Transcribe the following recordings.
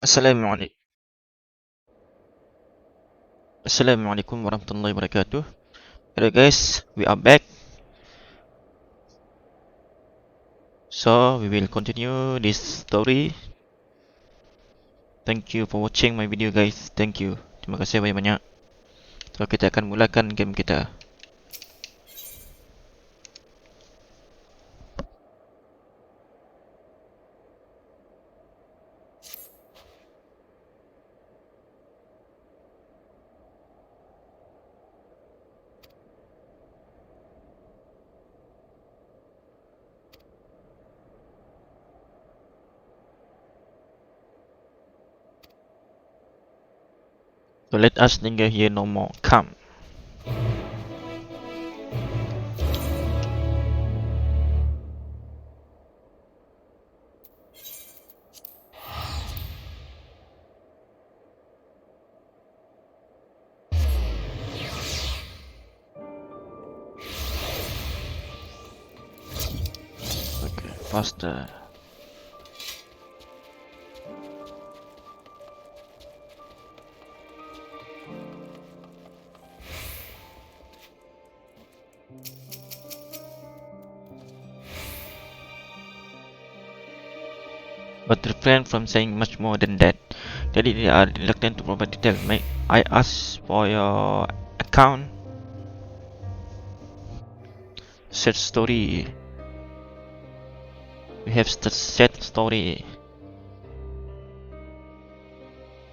Assalamualaikum. Assalamualaikum warahmatullahi wabarakatuh. Hello guys, we are back. So we will continue this story. Thank you for watching my video guys. Thank you. Terima kasih banyak-banyak. So kita akan mulakan game kita. So let us linger here no more. Come. Okay, faster. But refrain from saying much more than that. They are reluctant to provide details. May I ask for your account? Set story. We have set story.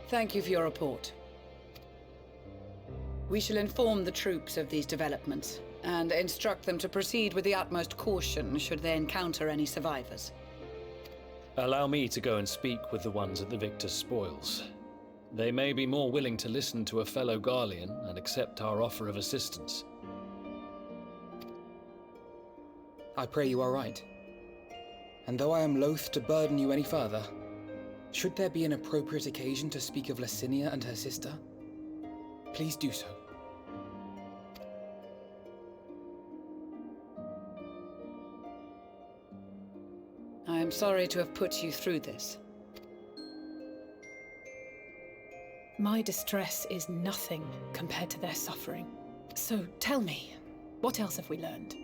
Thank you for your report. We shall inform the troops of these developments and instruct them to proceed with the utmost caution should they encounter any survivors. Allow me to go and speak with the ones at the victor's spoils. They may be more willing to listen to a fellow Garlean and accept our offer of assistance. I pray you are right. And though I am loath to burden you any further, should there be an appropriate occasion to speak of Licinia and her sister, please do so. I am sorry to have put you through this. My distress is nothing compared to their suffering. So tell me, what else have we learned?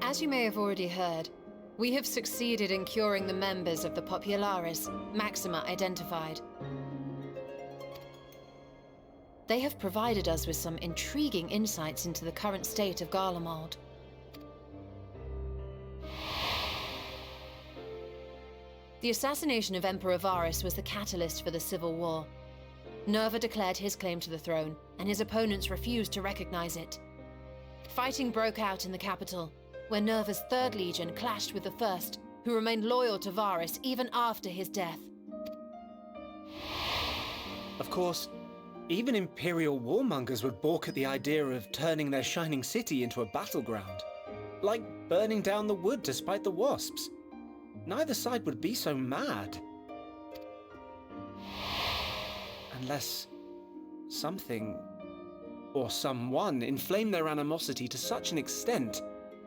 As you may have already heard, we have succeeded in curing the members of the Populares, Maxima identified. They have provided us with some intriguing insights into the current state of Garlemald. The assassination of Emperor Varus was the catalyst for the civil war. Nerva declared his claim to the throne, and his opponents refused to recognize it. Fighting broke out in the capital, where Nerva's Third Legion clashed with the First, who remained loyal to Varus even after his death. Of course, even Imperial warmongers would balk at the idea of turning their shining city into a battleground. Like burning down the wood to spite the wasps. Neither side would be so mad. Unless something or someone inflamed their animosity to such an extent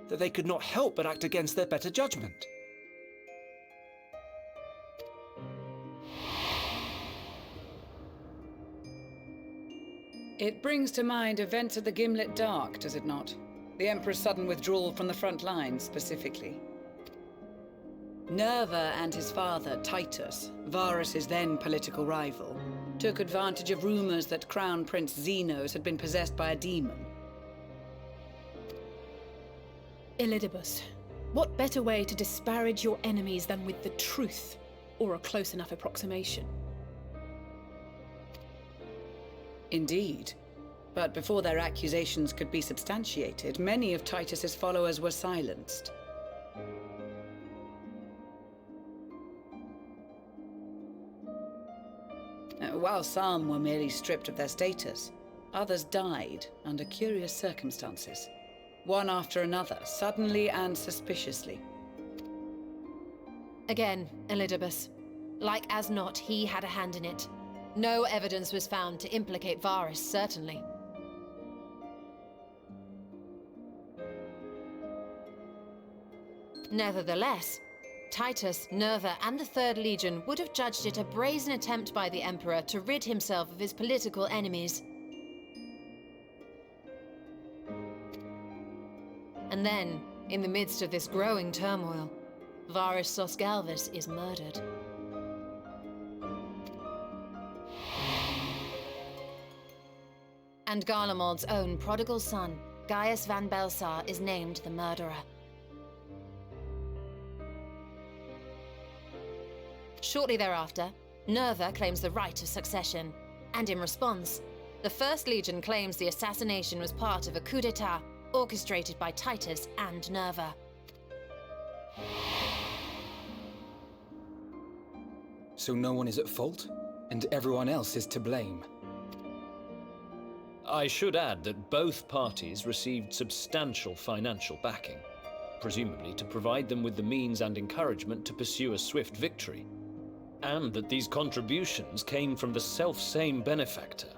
that they could not help but act against their better judgment. It brings to mind events at the Gimlet Dark, does it not? The Emperor's sudden withdrawal from the front lines, specifically. Nerva and his father, Titus, Varus's then political rival, took advantage of rumors that Crown Prince Zenos had been possessed by a demon. Elidibus, what better way to disparage your enemies than with the truth, or a close enough approximation? Indeed. But before their accusations could be substantiated, many of Titus's followers were silenced. While some were merely stripped of their status, others died under curious circumstances. One after another, suddenly and suspiciously. Again, Elidibus. Like as not, he had a hand in it. No evidence was found to implicate Varus, certainly. Nevertheless, Titus, Nerva, and the Third Legion would have judged it a brazen attempt by the Emperor to rid himself of his political enemies. And then, in the midst of this growing turmoil, Varus Sosgalvus is murdered. And Garlemald's own prodigal son, Gaius van Belsar, is named the murderer. Shortly thereafter, Nerva claims the right of succession, and in response, the First Legion claims the assassination was part of a coup d'etat orchestrated by Titus and Nerva. So no one is at fault, and everyone else is to blame. I should add that both parties received substantial financial backing, presumably to provide them with the means and encouragement to pursue a swift victory, and that these contributions came from the self-same benefactor.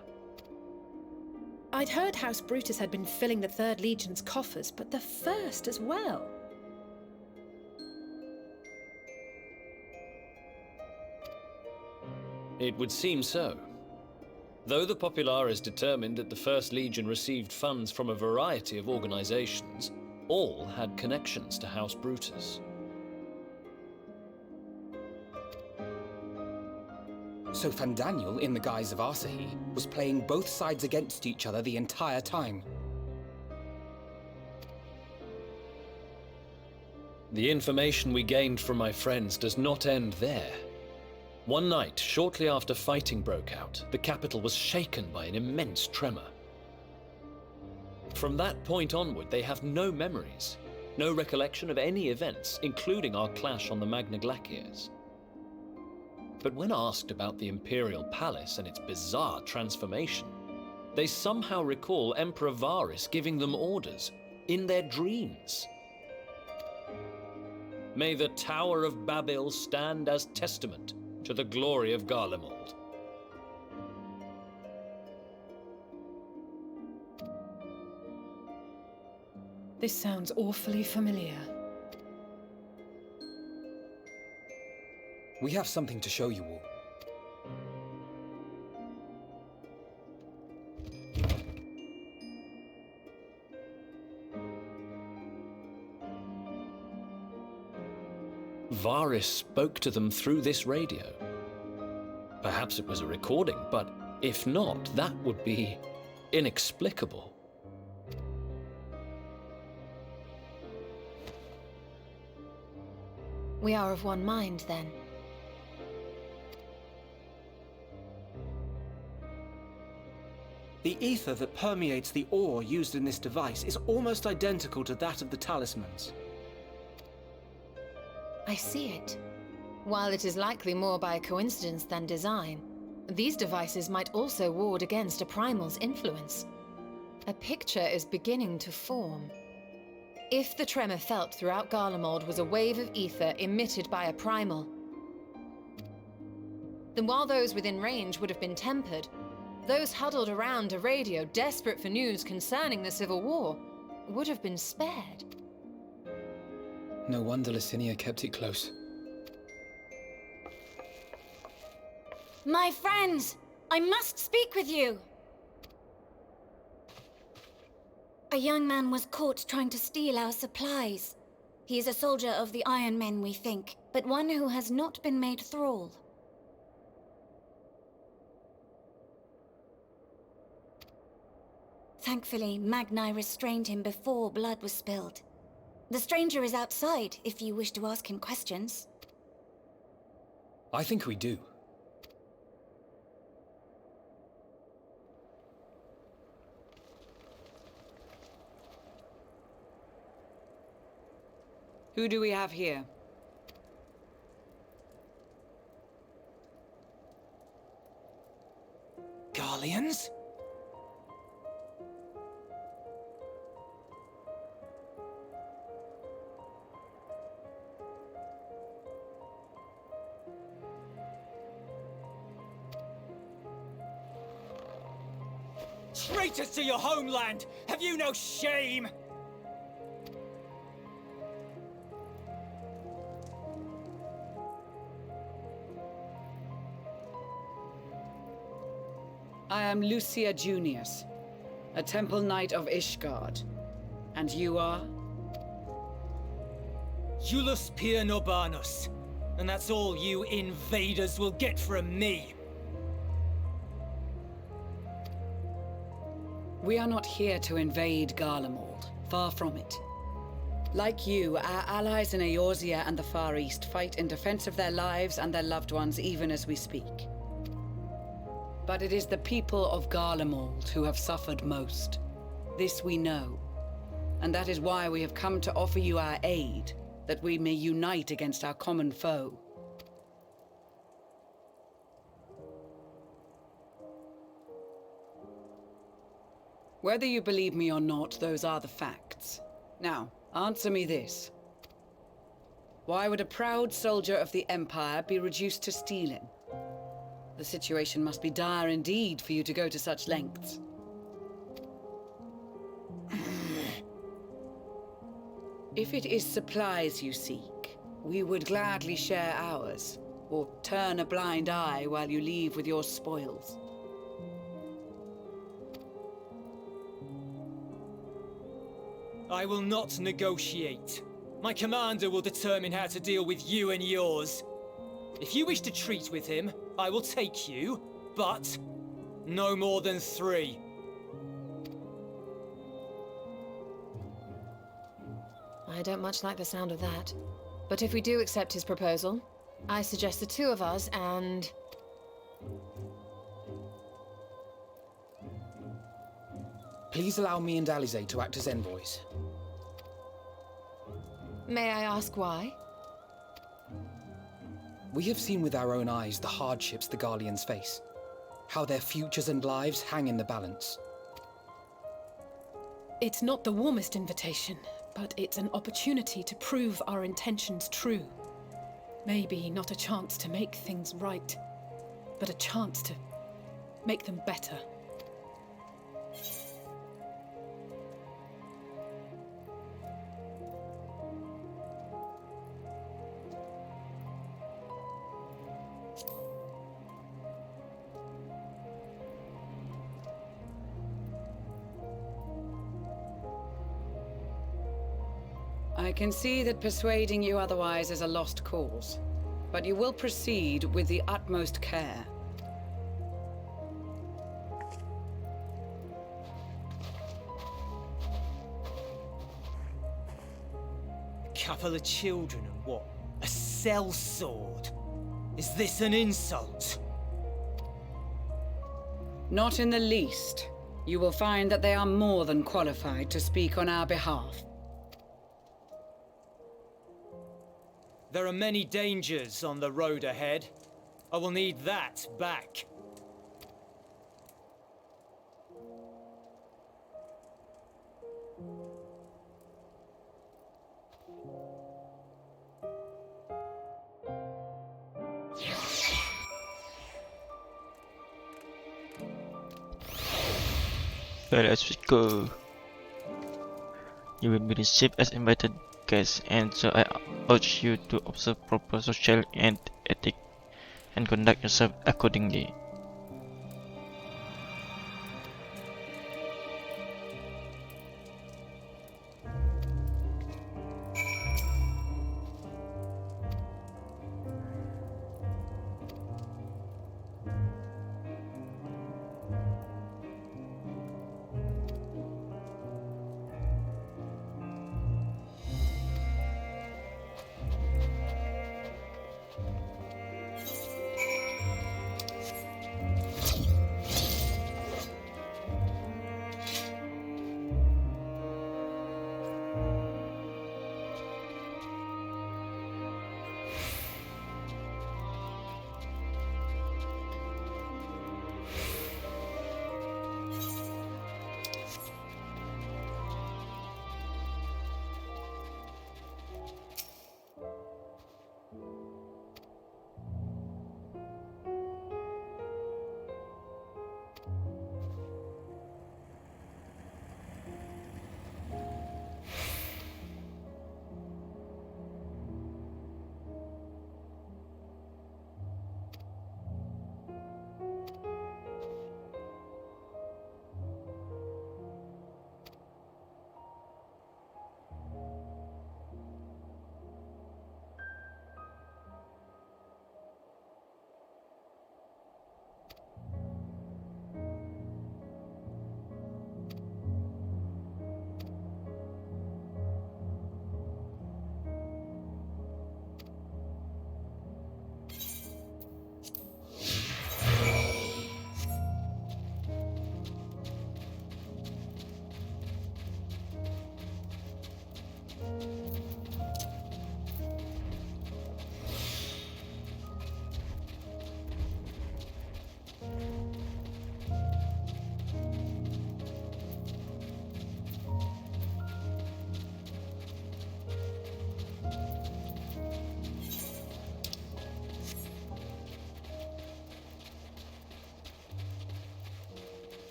I'd heard House Brutus had been filling the Third Legion's coffers, but the First as well. It would seem so. Though the Populares determined that the First Legion received funds from a variety of organizations, all had connections to House Brutus. So Fandaniel, in the guise of Asahi, was playing both sides against each other the entire time. The information we gained from my friends does not end there. One night, shortly after fighting broke out, the capital was shaken by an immense tremor. From that point onward, they have no memories, no recollection of any events, including our clash on the Magna Glaciers. But when asked about the Imperial Palace and its bizarre transformation, they somehow recall Emperor Varus giving them orders in their dreams. May the Tower of Babel stand as testament to the glory of Garlemald. This sounds awfully familiar. We have something to show you all. Varus spoke to them through this radio. Perhaps it was a recording, but if not, that would be inexplicable. We are of one mind, then. The ether that permeates the ore used in this device is almost identical to that of the talismans. I see it. While it is likely more by coincidence than design, these devices might also ward against a primal's influence. A picture is beginning to form. If the tremor felt throughout Garlemald was a wave of ether emitted by a primal, then while those within range would have been tempered, those huddled around a radio desperate for news concerning the Civil War would have been spared. No wonder Licinia kept it close. My friends, I must speak with you. A young man was caught trying to steal our supplies. He is a soldier of the Iron Men, we think, but one who has not been made thrall. Thankfully, Magni restrained him before blood was spilled. The stranger is outside, if you wish to ask him questions. I think we do. Who do we have here? Garleans? Traitors to your homeland! Have you no shame? I am Lucia Junius, a Temple Knight of Ishgard. And you are? Iulus Pier Norbanus. And that's all you invaders will get from me. We are not here to invade Garlemald. Far from it. Like you, our allies in Eorzea and the Far East fight in defense of their lives and their loved ones even as we speak. But it is the people of Garlemald who have suffered most. This we know. And that is why we have come to offer you our aid, that we may unite against our common foe. Whether you believe me or not, those are the facts. Now, answer me this. Why would a proud soldier of the Empire be reduced to stealing? The situation must be dire indeed for you to go to such lengths. If it is supplies you seek, we would gladly share ours, or turn a blind eye while you leave with your spoils. I will not negotiate. My commander will determine how to deal with you and yours. If you wish to treat with him, I will take you, but no more than 3. I don't much like the sound of that. But if we do accept his proposal, I suggest the 2 of us and... Please allow me and Alize to act as envoys. May I ask why? We have seen with our own eyes the hardships the Garleans face. How their futures and lives hang in the balance. It's not the warmest invitation, but it's an opportunity to prove our intentions true. Maybe not a chance to make things right, but a chance to make them better. I can see that persuading you otherwise is a lost cause, but you will proceed with the utmost care. Couple of children and what? A sellsword? Is this an insult? Not in the least. You will find that they are more than qualified to speak on our behalf. There are many dangers on the road ahead. I will need that back. Okay, let's go. You will be received as invited guests, and so I urge you to observe proper social and ethic and conduct yourself accordingly.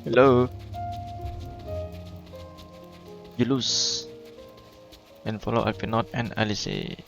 Hello. You lose. And follow Alpinot and Alice.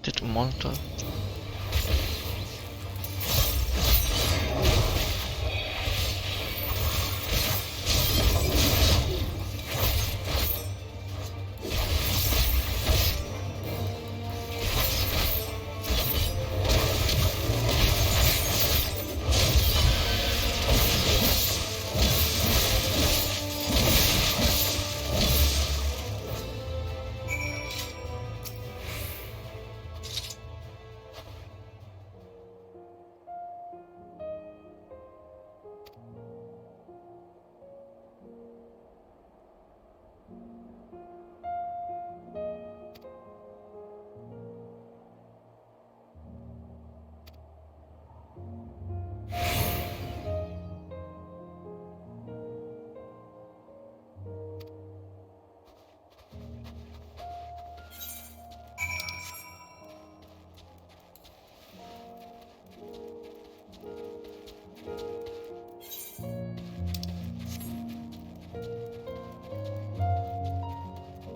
Did a monster?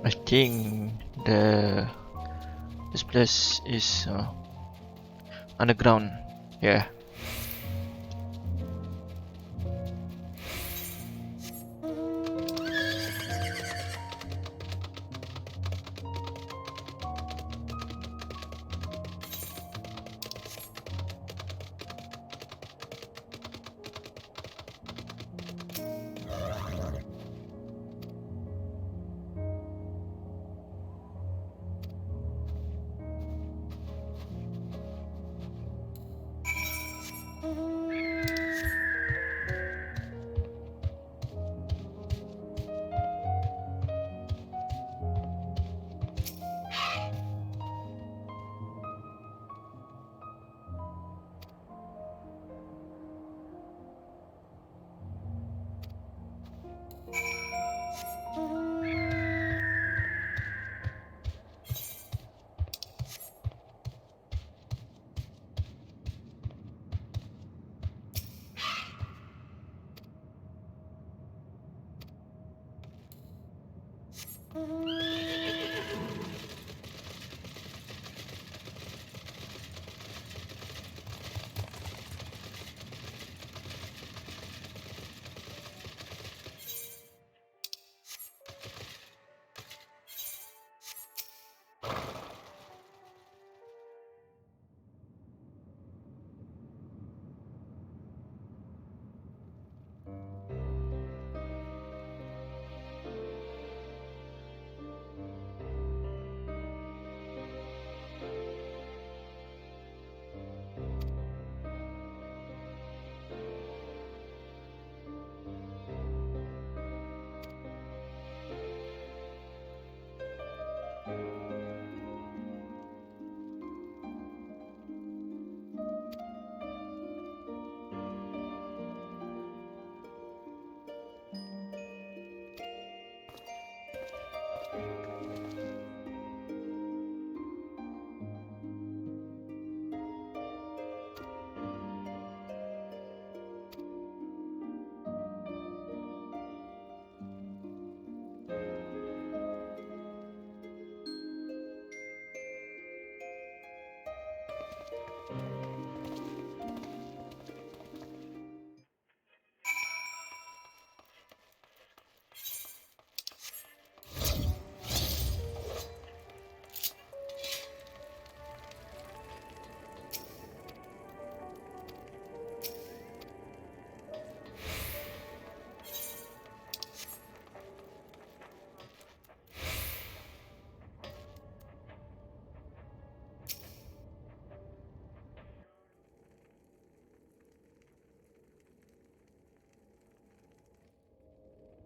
I think this place is underground. Yeah.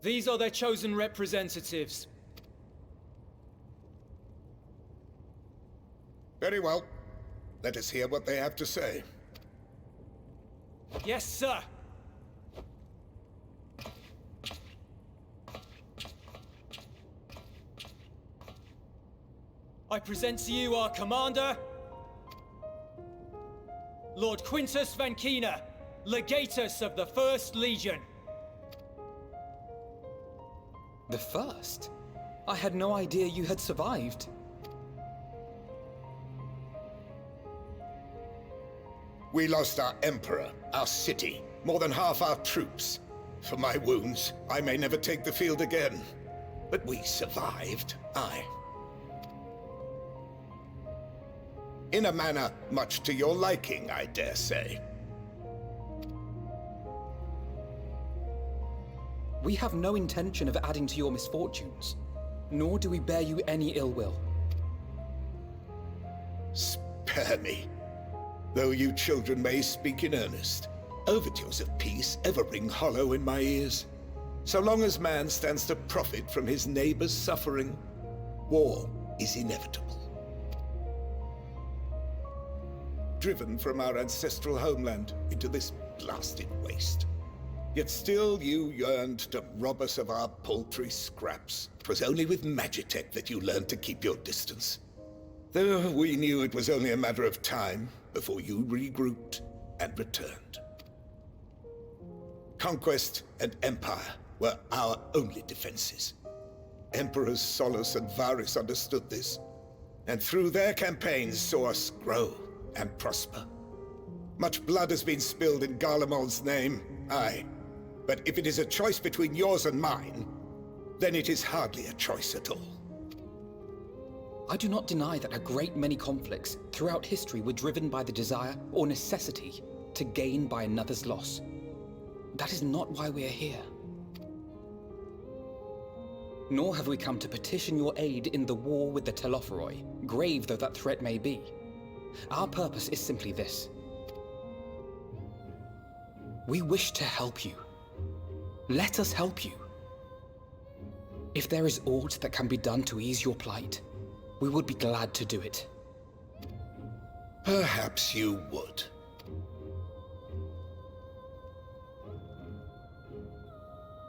These are their chosen representatives. Very well. Let us hear what they have to say. Yes, sir. I present to you our commander, Lord Quintus Van Kina, Legatus of the First Legion. The first? I had no idea you had survived. We lost our Emperor, our city, more than half our troops. For my wounds, I may never take the field again. But we survived, aye. In a manner much to your liking, I dare say. We have no intention of adding to your misfortunes, nor do we bear you any ill will. Spare me. Though you children may speak in earnest, overtures of peace ever ring hollow in my ears. So long as man stands to profit from his neighbor's suffering, war is inevitable. Driven from our ancestral homeland into this blasted waste. Yet still you yearned to rob us of our paltry scraps. 'Twas only with Magitech that you learned to keep your distance. Though we knew it was only a matter of time before you regrouped and returned. Conquest and Empire were our only defenses. Emperors Solus and Varys understood this, and through their campaigns saw us grow and prosper. Much blood has been spilled in Garlemald's name, aye. But if it is a choice between yours and mine, then it is hardly a choice at all. I do not deny that a great many conflicts throughout history were driven by the desire or necessity to gain by another's loss. That is not why we are here. Nor have we come to petition your aid in the war with the Telophoroi, grave though that threat may be. Our purpose is simply this. We wish to help you. Let us help you. If there is aught that can be done to ease your plight, we would be glad to do it. Perhaps you would.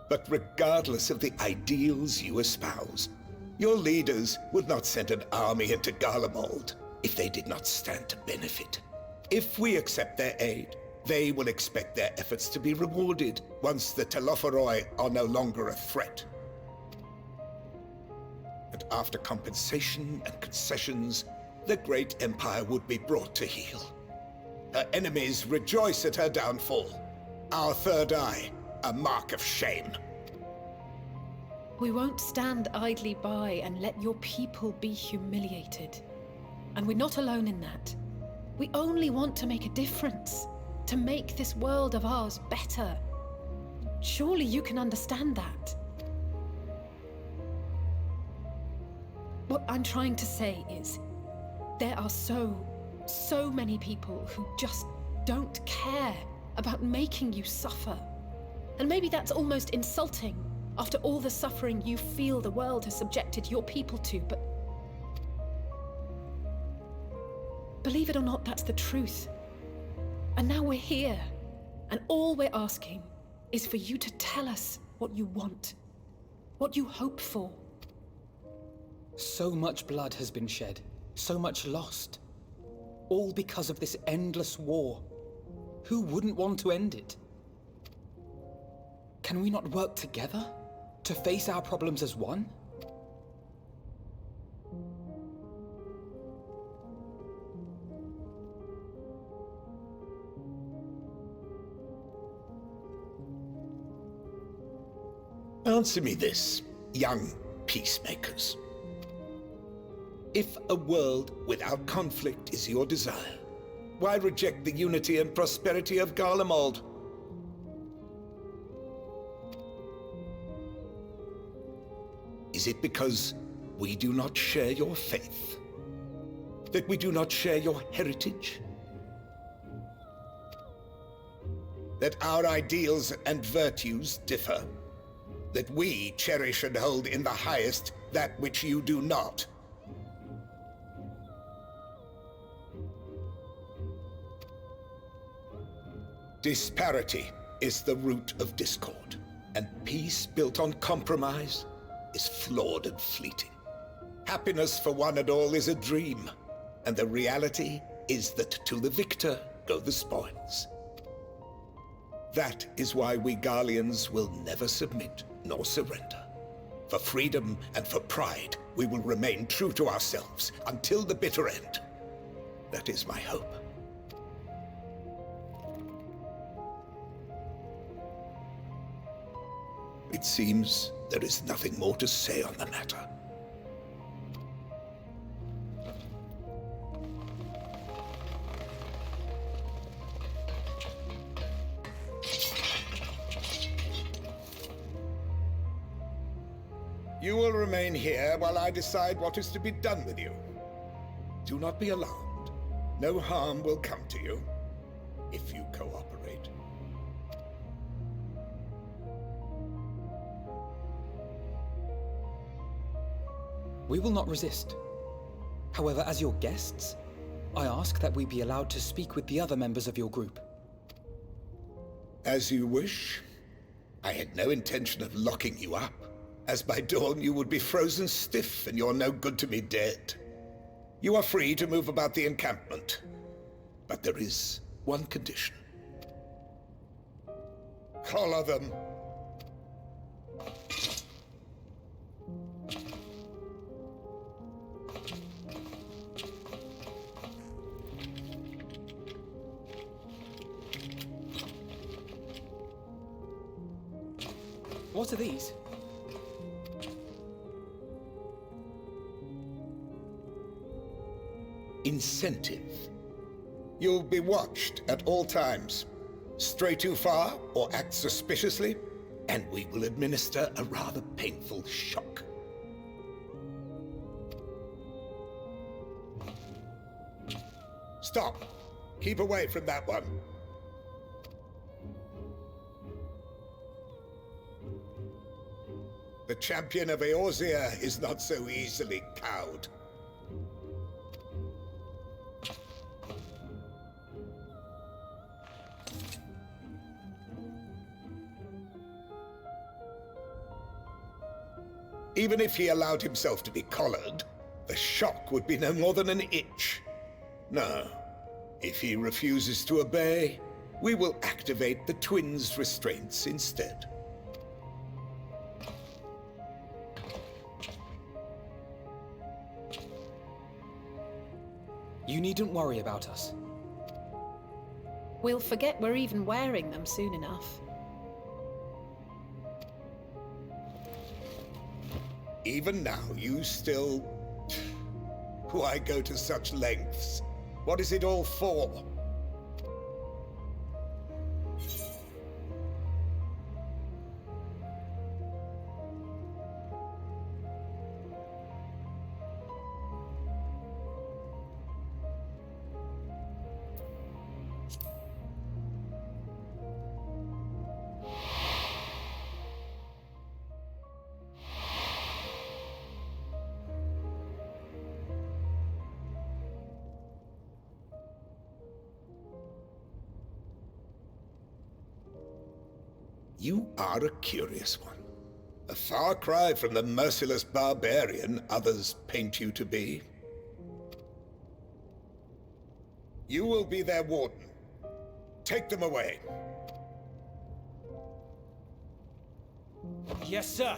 But regardless of the ideals you espouse, your leaders would not send an army into Garlemald if they did not stand to benefit. If we accept their aid, they will expect their efforts to be rewarded once the Telophoroi are no longer a threat. And after compensation and concessions, the great empire would be brought to heel. Her enemies rejoice at her downfall. Our third eye, a mark of shame. We won't stand idly by and let your people be humiliated. And we're not alone in that. We only want to make a difference, to make this world of ours better. Surely you can understand that. What I'm trying to say is, there are so many people who just don't care about making you suffer. And maybe that's almost insulting after all the suffering you feel the world has subjected your people to, but believe it or not, that's the truth. And now we're here, and all we're asking is for you to tell us what you want, what you hope for. So much blood has been shed, so much lost. All because of this endless war. Who wouldn't want to end it? Can we not work together to face our problems as one? Answer me this, young peacemakers. If a world without conflict is your desire, why reject the unity and prosperity of Garlemald? Is it because we do not share your faith? That we do not share your heritage? That our ideals and virtues differ? that we cherish and hold in the highest that which you do not. Disparity is the root of discord, and peace built on compromise is flawed and fleeting. Happiness for one and all is a dream, and the reality is that to the victor go the spoils. That is why we Garleans will never submit nor surrender. For freedom and for pride, we will remain true to ourselves until the bitter end. That is my hope. It seems there is nothing more to say on the matter. You will remain here while I decide what is to be done with you. Do not be alarmed. No harm will come to you if you cooperate. We will not resist. However, as your guests, I ask that we be allowed to speak with the other members of your group. As you wish. I had no intention of locking you up, as by dawn you would be frozen stiff and you're no good to me dead. You are free to move about the encampment, but there is one condition. Collar them. What are these? Incentive. You'll be watched at all times. Stray too far or act suspiciously, and we will administer a rather painful shock. Stop! Keep away from that one. The champion of Eorzea is not so easily cowed. Even if he allowed himself to be collared, the shock would be no more than an itch. No. If he refuses to obey, we will activate the twins' restraints instead. You needn't worry about us. We'll forget we're even wearing them soon enough. Even now, you still... Why go to such lengths? What is it all for? You are a curious one. A far cry from the merciless barbarian others paint you to be. You will be their warden. Take them away. Yes, sir.